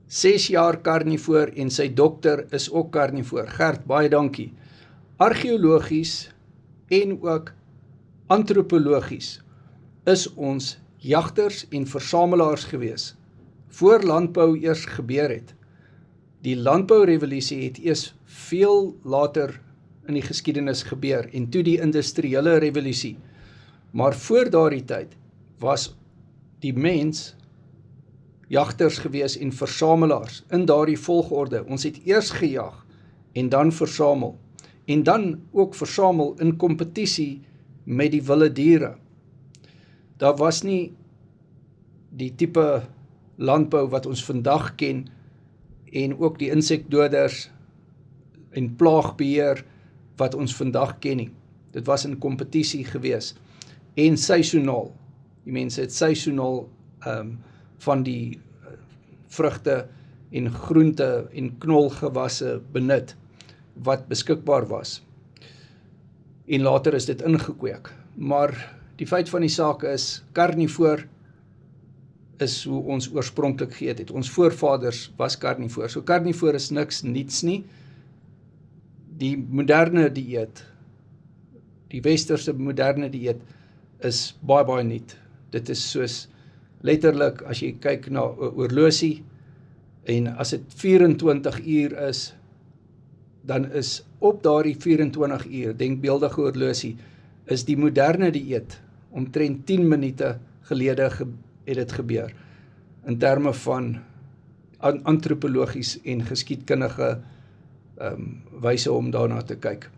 6 jaar karnivoor en sy dokter is ook karnivoor. Gert, baie dankie. Argeologies en ook antropologies is ons jagters en versamelaars gewees, voor landbou eers gebeur het. Die landbourevolusie het eers veel later in die geskiedenis gebeur, en toe die industriële revolusie. Maar voor daardie tyd was die mens jagters gewees en versamelaars, in daardie volgorde. Ons het eers gejag, en dan versamel. En dan ook versamel in kompetisie met die wilde diere. Daar was nie die tipe landbou wat ons vandag ken, en ook die insekdoders en plaagbeheer wat ons vandag ken nie. Dit was in kompetisie gewees, en seisonaal. Die mense het seisonaal van die vrugte en groente en knolgewasse benut, wat beskikbaar was. En later is dit ingekweek. Maar die feit van die saak is, karnivoor is hoe ons oorspronklik geëet het. Ons voorvaders was karnivoor. So karnivoor is niks niets nie. Die moderne dieet, die westerse moderne dieet, is baie, baie nuut. Dit is soos, letterlik, as jy kyk na 'n oorlosie, en as dit 24 uur is, dan is op daardie 24 uur, denkbeeldige oorlosie, is die moderne dieet, omtrent 10 minute gelede het dit gebeur, in terme van antropologies en geskiedkundige wyse om daarna te kyk.